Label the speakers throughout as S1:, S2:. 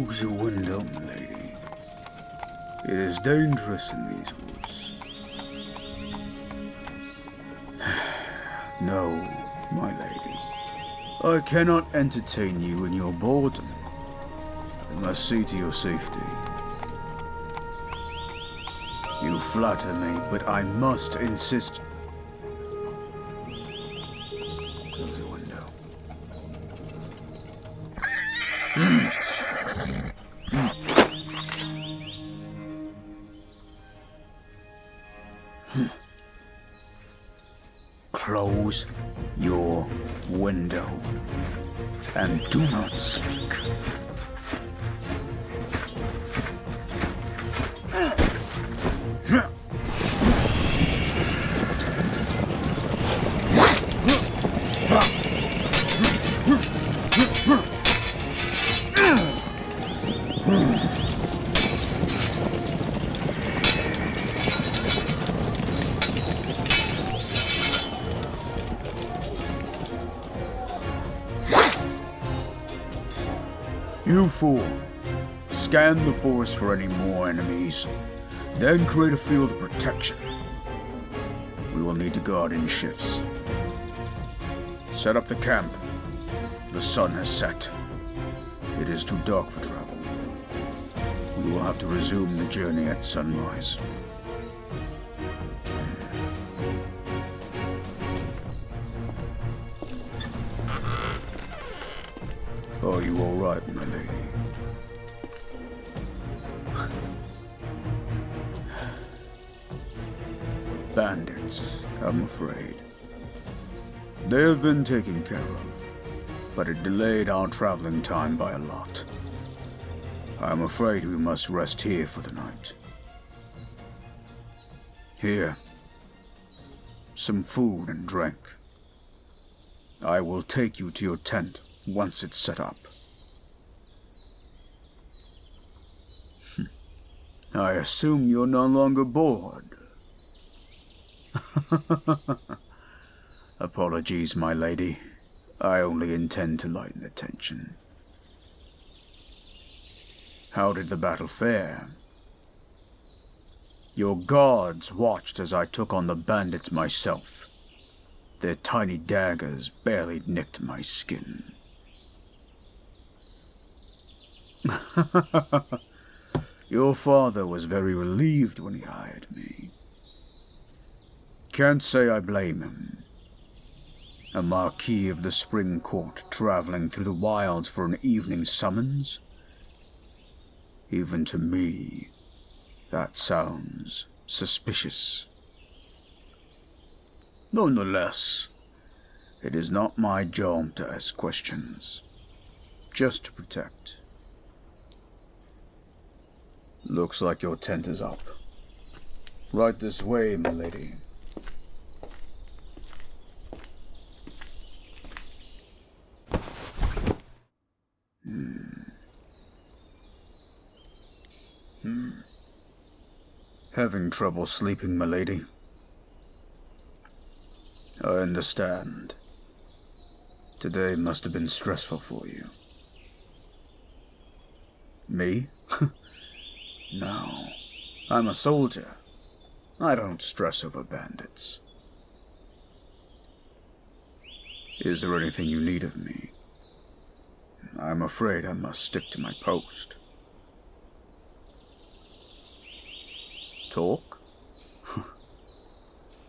S1: Close your window, milady. It is dangerous in these woods. No, my lady. I cannot entertain you in your boredom. I must see to your safety. You flatter me, but I must insist. Close the window. Close your window and do not speak. You fool. Scan the forest for any more enemies, then create a field of protection. We will need to guard in shifts. Set up the camp. The sun has set. It is too dark for travel. We will have to resume the journey at sunrise. Are you all right, my lady? Bandits, I'm afraid. They have been taken care of, but it delayed our traveling time by a lot. I'm afraid we must rest here for the night. Here, some food and drink. I will take you to your tent once it's set up. I assume you're no longer bored. Apologies, my lady. I only intend to lighten the tension. How did the battle fare? Your guards watched as I took on the bandits myself. Their tiny daggers barely nicked my skin. Your father was very relieved when he hired me. Can't say I blame him. A Marquis of the Spring Court traveling through the wilds for an evening summons? Even to me, that sounds suspicious. Nonetheless, it is not my job to ask questions, just to protect. Looks like your tent is up. Right this way, my lady. Having trouble sleeping, my lady? I understand. Today must have been stressful for you. Me? No. I'm a soldier. I don't stress over bandits. Is there anything you need of me? I'm afraid I must stick to my post. Talk?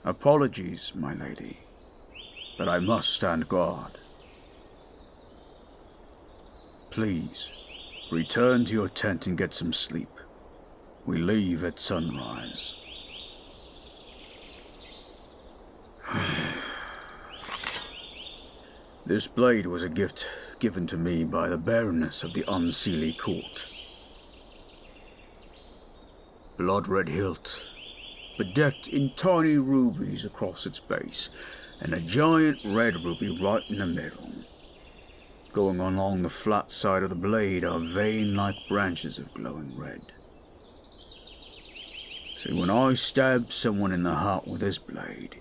S1: Apologies, my lady, but I must stand guard. Please, return to your tent and get some sleep. We leave at sunrise. This blade was a gift given to me by the Baroness of the Unseelie Court. Blood-red hilt, bedecked in tiny rubies across its base, and a giant red ruby right in the middle. Going along the flat side of the blade are vein-like branches of glowing red. See, when I stab someone in the heart with this blade,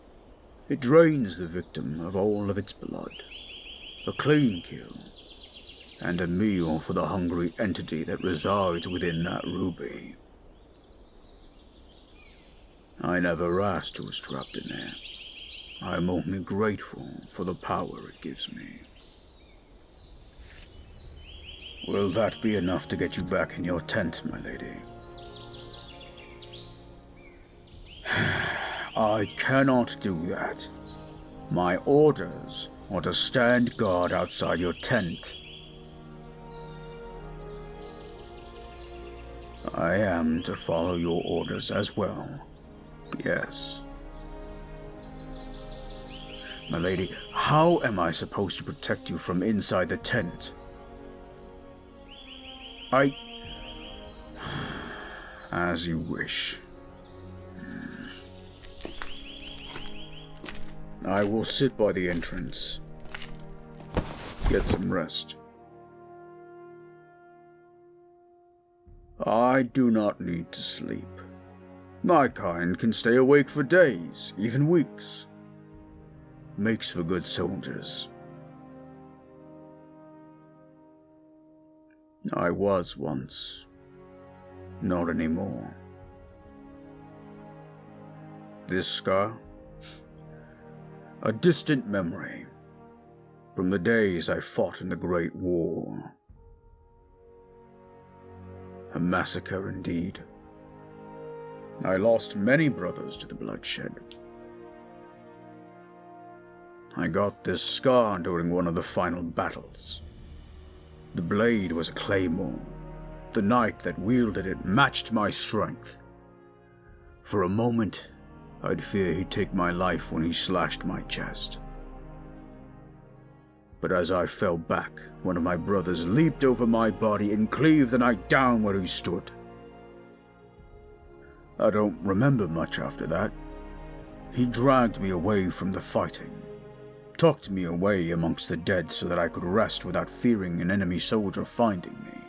S1: it drains the victim of all of its blood. A clean kill. and a meal for the hungry entity that resides within that ruby. I never asked who was trapped in there. I am only grateful for the power it gives me. Will that be enough to get you back in your tent, my lady? I cannot do that. My orders are to stand guard outside your tent. I am to follow your orders as well. Yes. My lady, how am I supposed to protect you from inside the tent? As you wish. I will sit by the entrance. Get some rest. I do not need to sleep. My kind can stay awake for days, even weeks. Makes for good soldiers. I was once. Not anymore. This scar? A distant memory from the days I fought in the Great War. A massacre indeed. I lost many brothers to the bloodshed. I got this scar during one of the final battles. The blade was a claymore. The knight that wielded it matched my strength. For a moment, I'd fear he'd take my life when he slashed my chest. But as I fell back, one of my brothers leaped over my body and cleaved the knight down where he stood. I don't remember much after that. He dragged me away from the fighting, tucked me away amongst the dead so that I could rest without fearing an enemy soldier finding me.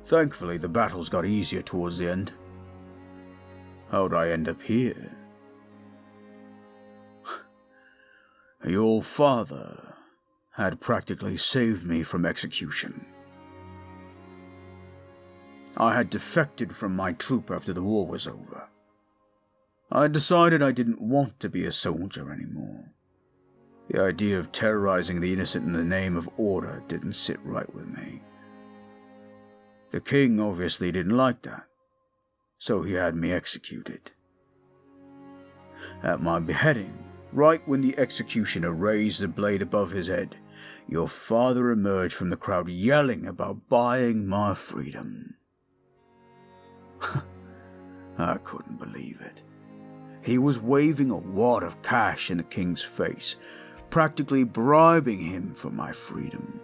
S1: Thankfully, the battles got easier towards the end. How'd I end up here? Your father had practically saved me from execution. I had defected from my troop after the war was over. I decided I didn't want to be a soldier anymore. The idea of terrorizing the innocent in the name of order didn't sit right with me. The king obviously didn't like that, so he had me executed. At my beheading, right when the executioner raised the blade above his head, your father emerged from the crowd yelling about buying my freedom. I couldn't believe it. He was waving a wad of cash in the king's face, practically bribing him for my freedom.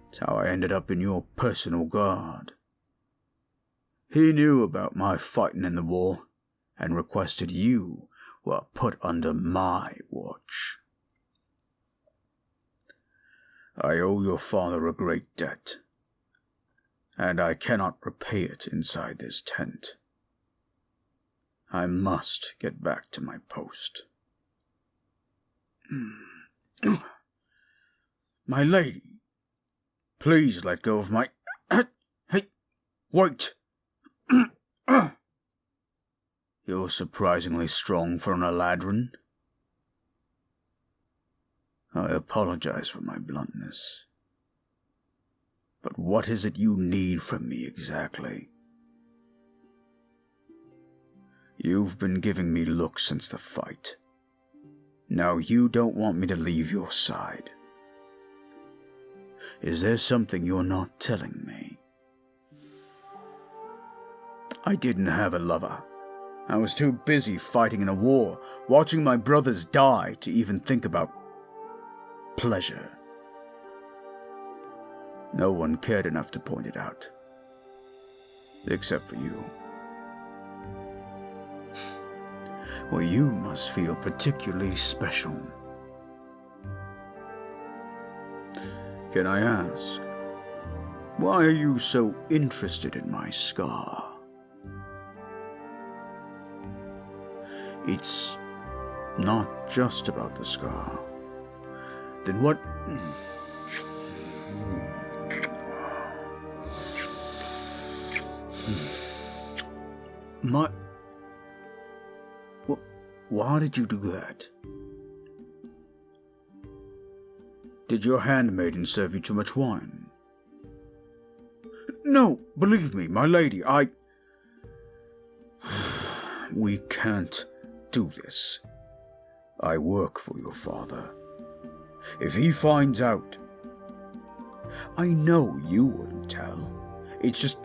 S1: That's how I ended up in your personal guard. He knew about my fighting in the war and requested you were put under my watch. I owe your father a great debt, and I cannot repay it inside this tent. I must get back to my post. My lady, please let go of my... Hey, wait! You're surprisingly strong for an Eladrin. I apologize for my bluntness. But what is it you need from me exactly? You've been giving me looks since the fight. Now you don't want me to leave your side. Is there something you're not telling me? I didn't have a lover. I was too busy fighting in a war, watching my brothers die to even think about pleasure. No one cared enough to point it out. Except for you. Well, you must feel particularly special. Can I ask, why are you so interested in my scar? It's not just about the scar. Then what... Why did you do that? Did your handmaiden serve you too much wine? No, believe me, my lady, We can't do this. I work for your father. If he finds out... I know you wouldn't tell. It's just...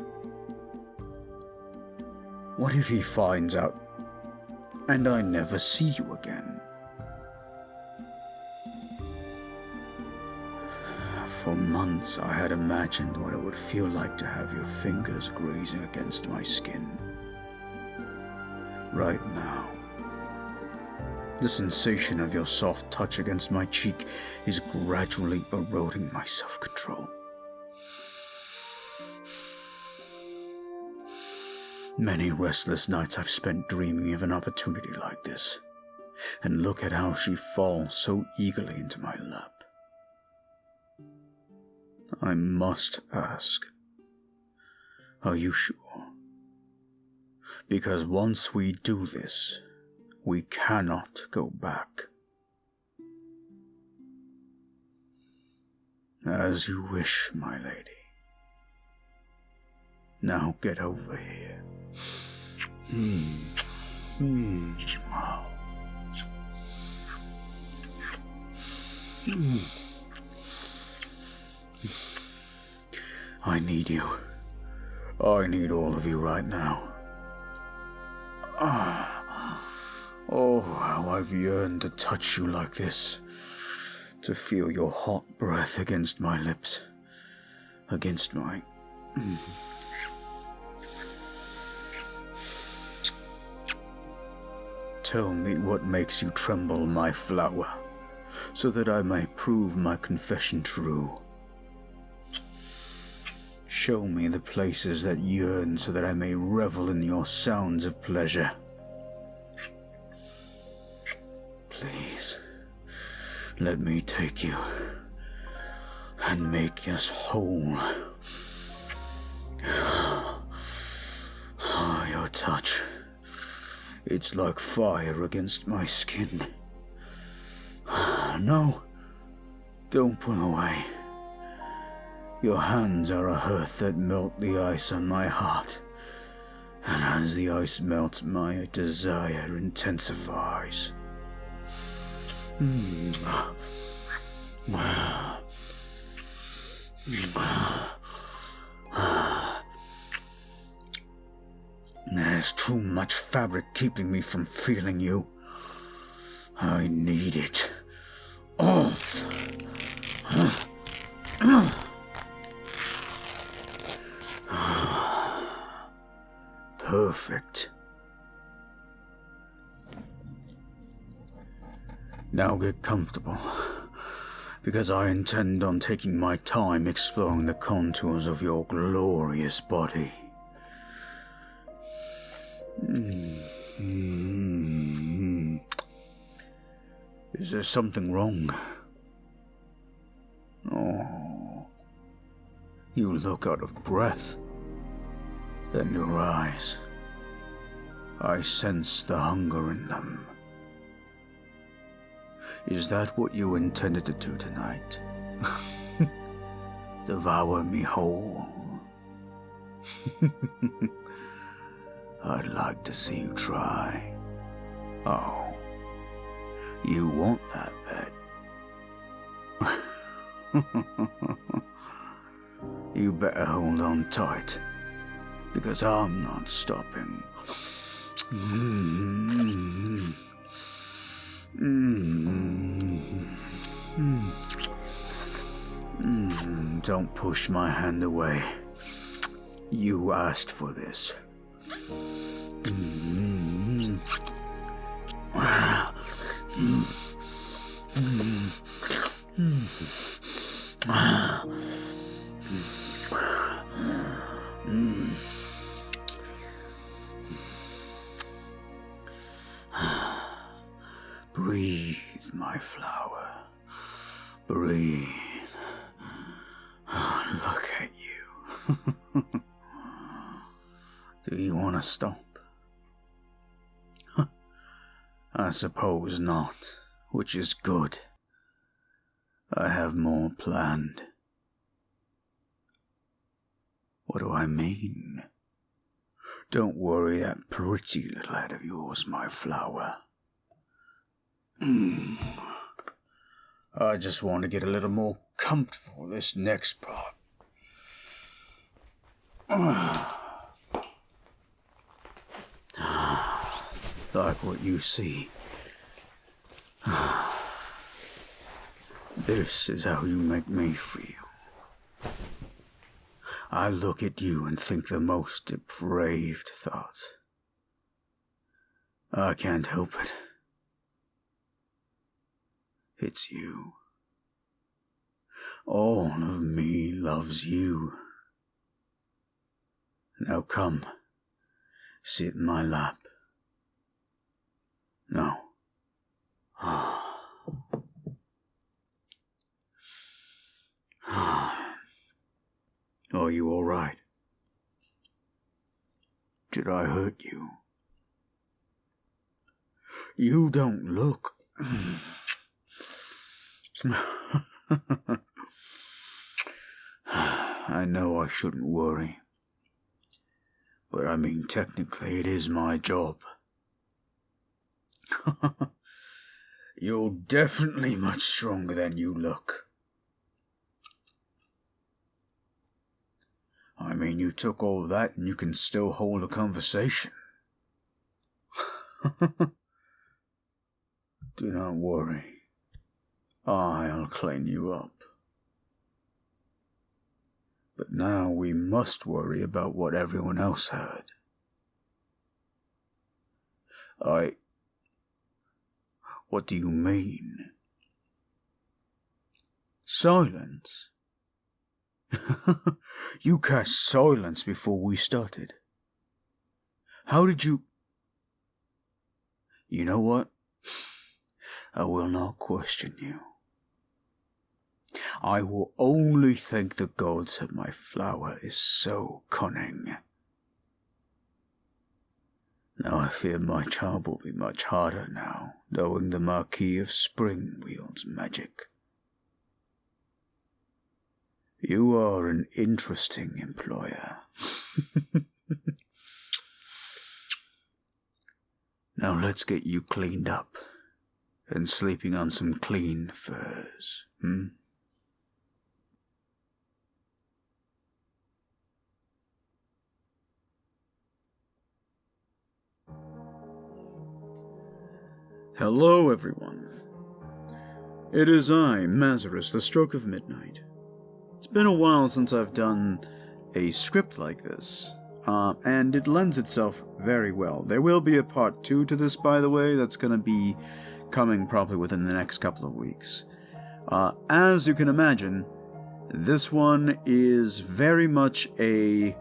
S1: What if he finds out and I never see you again? For months I had imagined what it would feel like to have your fingers grazing against my skin. Right now, the sensation of your soft touch against my cheek is gradually eroding my self-control. Many restless nights I've spent dreaming of an opportunity like this, and look at how she falls so eagerly into my lap. I must ask, are you sure? Because once we do this, we cannot go back. As you wish, my lady. Now get over here. Wow. I need you. I need all of you right now. Oh, how I've yearned to touch you like this. To feel your hot breath against my lips. Against my... Tell me what makes you tremble, my flower, so that I may prove my confession true. Show me the places that yearn so that I may revel in your sounds of pleasure. Please, let me take you and make us whole. Oh, your touch. It's like fire against my skin. No, don't pull away. Your hands are a hearth that melt the ice on my heart. And as the ice melts, my desire intensifies. There's too much fabric keeping me from feeling you. I need it. Perfect. Now get comfortable, because I intend on taking my time exploring the contours of your glorious body. Is there something wrong? Oh, you look out of breath. Then your eyes. I sense the hunger in them. Is that what you intended to do tonight? Devour me whole? I'd like to see you try. Oh, you want that bet? You better hold on tight, because I'm not stopping. Don't push my hand away. You asked for this. Breathe, my flower. Breathe. Look at you. you want to stop? I suppose not, which is good. I have more planned. What do I mean? Don't worry that pretty little head of yours, my flower. I just want to get a little more comfortable this next part. Like what you see. This is how you make me feel. I look at you and think the most depraved thoughts. I can't help it. It's you. All of me loves you. Now come, sit in my lap. No. Are you all right? Did I hurt you? You don't look... I know I shouldn't worry. But I mean, technically it is my job. You're definitely much stronger than you look. I mean, you took all that and you can still hold a conversation. Do not worry. I'll clean you up. But now we must worry about what everyone else heard. What do you mean? Silence? You cast silence before we started. How did you... You know what? I will not question you. I will only thank the gods that my flower is so cunning. Now I fear my job will be much harder now, knowing the Marquis of Spring wields magic. You are an interesting employer. Now let's get you cleaned up and sleeping on some clean furs, Hello, everyone. It is I, Mazaris, the Stroke of Midnight. It's been a while since I've done a script like this, and it lends itself very well. There will be a part 2 to this, by the way, that's going to be coming probably within the next couple of weeks. As you can imagine, this one is very much a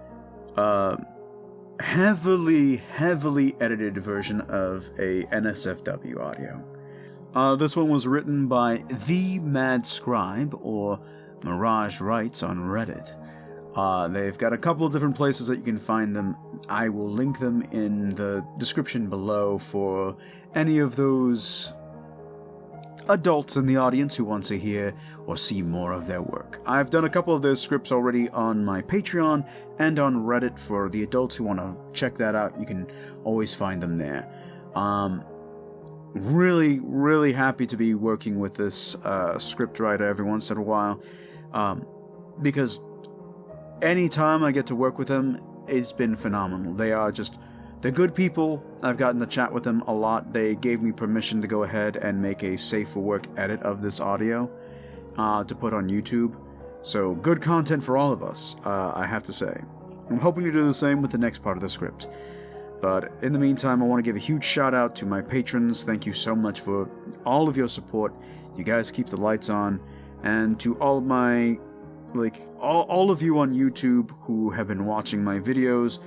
S1: heavily edited version of a NSFW audio. This one was written by The Mad Scribe, or Mirage Writes on Reddit. They've got a couple of different places that you can find them. I will link them in the description below for any of those adults in the audience who want to hear or see more of their work. I've done a couple of those scripts already on my Patreon and on Reddit for the adults who want to check that out. You can always find them there. Really happy to be working with this scriptwriter every once in a while, because anytime I get to work with them, it's been phenomenal. They're good people. I've gotten to chat with them a lot. They gave me permission to go ahead and make a safe for work edit of this audio to put on YouTube. So good content for all of us, I have to say. I'm hoping to do the same with the next part of the script. But in the meantime, I want to give a huge shout out to my patrons. Thank you so much for all of your support. You guys keep the lights on. And to all of my, all of you on YouTube who have been watching my videos,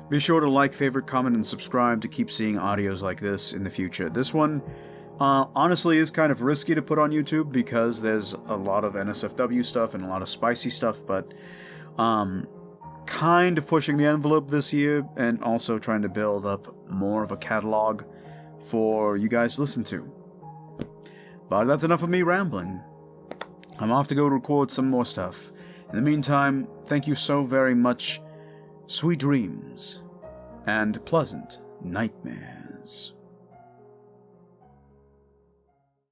S1: be sure to like, favorite, comment, and subscribe to keep seeing audios like this in the future. This one, honestly, is kind of risky to put on YouTube because there's a lot of NSFW stuff and a lot of spicy stuff, but kind of pushing the envelope this year, and also trying to build up more of a catalog for you guys to listen to. But that's enough of me rambling. I'm off to go record some more stuff. In the meantime, thank you so very much. Sweet dreams and pleasant nightmares.